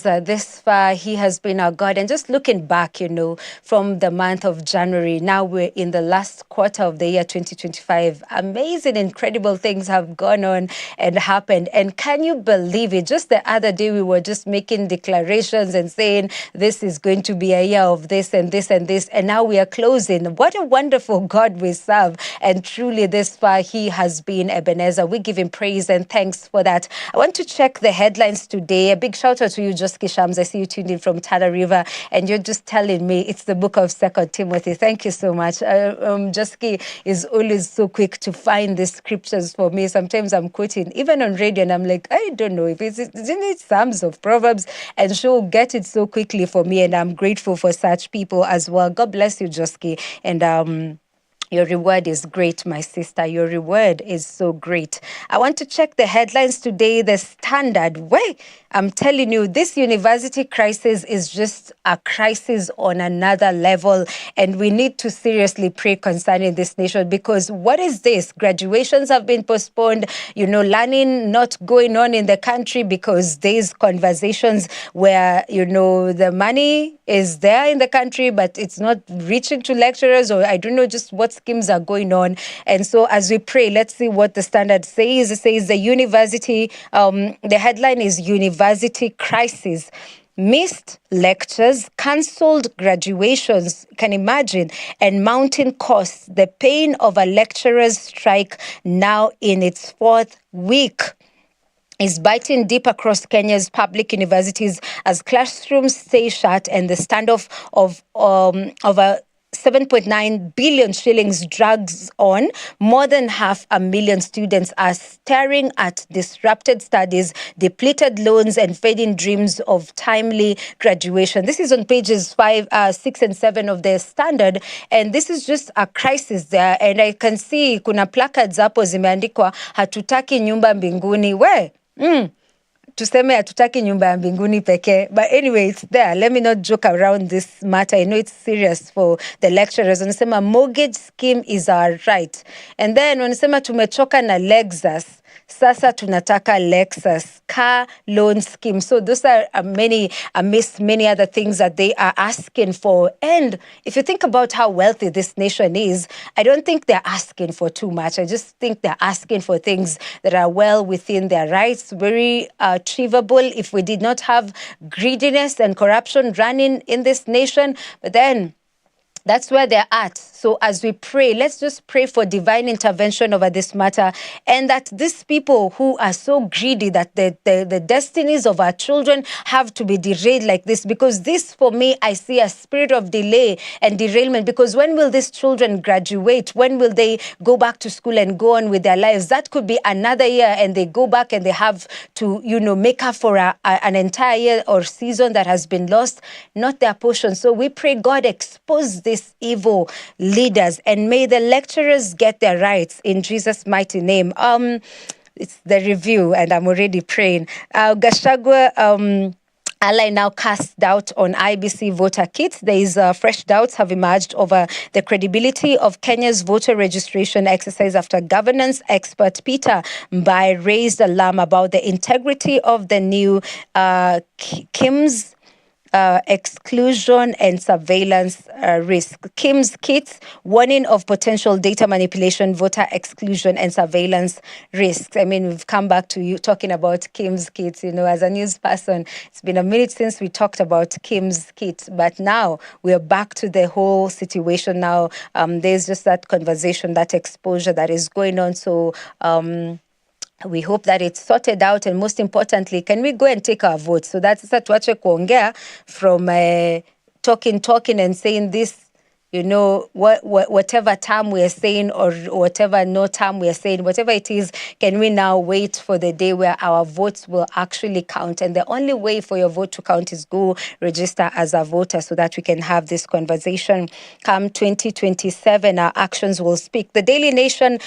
This far, He has been our God. And just looking back, from the month of January, now we're in the last quarter of the year 2025. Amazing, incredible things have gone on and happened. And can you believe it? Just the other day, we were just making declarations and saying, this is going to be a year of this and this and this. And now we are closing. What a wonderful God we serve. And truly, this far, He has been Ebenezer. We give Him praise and thanks for that. I want to check the headlines today. A big shout out to you, Joski Shams. I see you tuned in from Tana River, and you're just telling me it's the book of 2 Timothy. Thank you so much. Joski is always so quick to find the scriptures for me. Sometimes I'm quoting, even on radio, and I'm like, I don't know if isn't it Psalms or Proverbs, and she'll get it so quickly for me, and I'm grateful for such people as well. God bless you, Joski, and your reward is great, my sister. Your reward is so great. I want to check the headlines today. The Standard. Wait, I'm telling you, this university crisis is just a crisis on another level. And we need to seriously pray concerning this nation, because what is this? Graduations have been postponed, learning not going on in the country because there's conversations where, the money is there in the country, but it's not reaching to lecturers, or I don't know just what schemes are going on. And so as we pray, let's see what the Standard says. It says the university, the headline is University Crisis. Missed lectures, cancelled graduations, can imagine, and mounting costs. The pain of a lecturer's strike now in its fourth week is biting deep across Kenya's public universities as classrooms stay shut and the standoff of a 7.9 billion shillings drags on. More than 500,000 students are staring at disrupted studies, depleted loans, and fading dreams of timely graduation. This is on pages 5, 6, and 7 of the Standard, and this is just a crisis there. And I can see kuna placards hapo zimeandikwa hatutaki nyumba mbinguni. Tuseme hatutaki nyumba ya mbinguni pekee. But anyway, it's there. Let me not joke around this matter. I know it's serious for the lecturers. Wanasema mortgage scheme is our right. And then wanasema tumechoka na Lexus. Sasa tunataka Lexus car loan scheme. So those are amidst many other things that they are asking for. And if you think about how wealthy this nation is, I don't think they're asking for too much. I just think they're asking for things that are well within their rights, very achievable if we did not have greediness and corruption running in this nation. But then that's where they're at. So as we pray, let's just pray for divine intervention over this matter, and that these people who are so greedy that the destinies of our children have to be derailed like this, because this, for me, I see a spirit of delay and derailment, because when will these children graduate? When will they go back to school and go on with their lives? That could be another year, and they go back and they have to, make up for an entire year or season that has been lost, not their portion. So we pray, God, expose these evil leaders, and may the lecturers get their rights in Jesus' mighty name. It's the review, and I'm already praying. Gachagua, Ally now casts doubt on IEBC voter kits. There is fresh doubts have emerged over the credibility of Kenya's voter registration exercise after governance expert Peter Mbai raised alarm about the integrity of the new KIMS exclusion and surveillance risk. KIMS kits, warning of potential data manipulation, voter exclusion and surveillance risks. I mean, we've come back to you talking about KIMS kits, as a news person. It's been a minute since we talked about KIMS kits, but now we're back to the whole situation now. There's just that conversation, that exposure that is going on. So, we hope that it's sorted out, and most importantly, can we go and take our votes? So that's tuache kuongea from talking and saying this, whatever term we are saying, or whatever no term we are saying, whatever it is, can we now wait for the day where our votes will actually count? And the only way for your vote to count is go register as a voter, so that we can have this conversation. Come 2027, our actions will speak. The Daily Nation,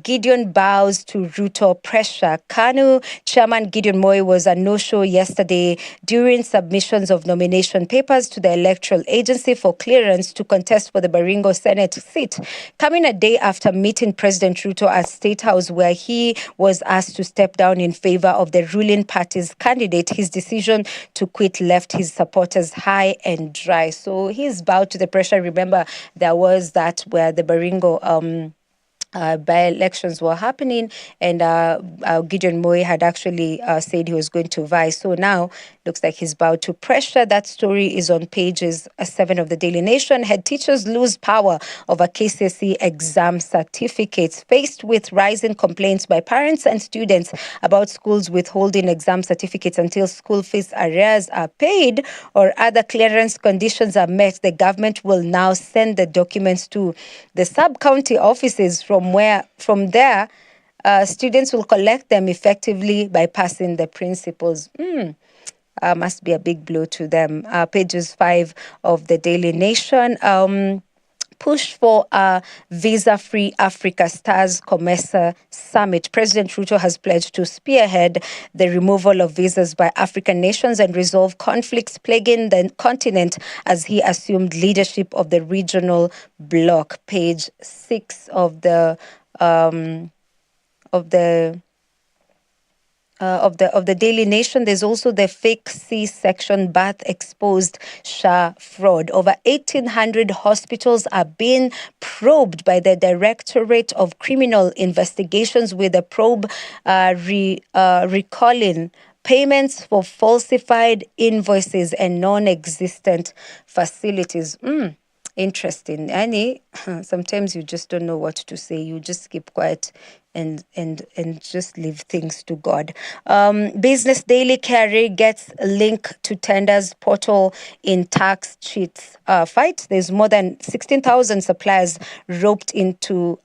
Gideon bows to Ruto pressure. KANU Chairman Gideon Moi was a no-show yesterday during submissions of nomination papers to the Electoral Agency for clearance to contest contest for the Baringo Senate seat, coming a day after meeting President Ruto at State House, where he was asked to step down in favor of the ruling party's candidate. His decision to quit left his supporters high and dry. So he's bowed to the pressure. Remember, there was that where the Baringo by-elections were happening, and Gideon Moi had actually said he was going to vie. So now looks like he's bowed to pressure. That story is on pages 7 of the Daily Nation. Head teachers lose power over KCSE exam certificates. Faced with rising complaints by parents and students about schools withholding exam certificates until school fees arrears are paid or other clearance conditions are met, the government will now send the documents to the sub-county offices from there, students will collect them effectively bypassing the principals. Must be a big blow to them. Pages 5 of the Daily Nation. Push for a visa-free Africa Stars COMESA Summit. President Ruto has pledged to spearhead the removal of visas by African nations and resolve conflicts plaguing the continent as he assumed leadership of the regional bloc. Page 6 of the Daily Nation. There's also the fake C-section birth exposed SHA fraud. Over 1,800 hospitals are being probed by the Directorate of Criminal Investigations, with a probe recalling payments for falsified invoices and non-existent facilities. Interesting. Annie, sometimes you just don't know what to say. You just keep quiet and just leave things to God. Business Daily: Carry gets a link to tenders portal in tax cheats fight. There's more than 16,000 suppliers roped into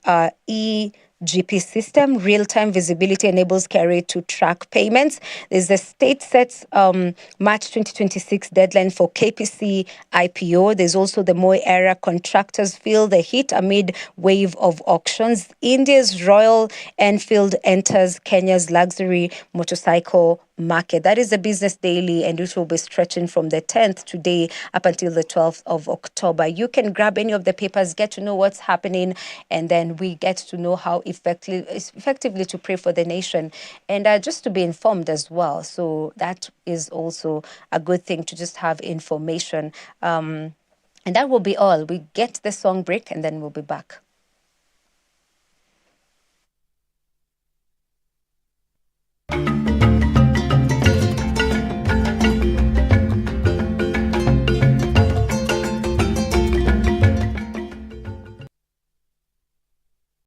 GP system. Real-time visibility enables Carry to track payments. There's a state sets March 2026 deadline for KPC IPO. There's also the Moi era contractors feel the heat amid wave of auctions. India's Royal Enfield enters Kenya's luxury motorcycle market. That is the Business Daily, and it will be stretching from the 10th today up until the 12th of October. You can grab any of the papers, get to know what's happening, and then we get to know how effectively to pray for the nation, and just to be informed as well. So that is also a good thing, to just have information. And that will be all. We get the song break and then we'll be back.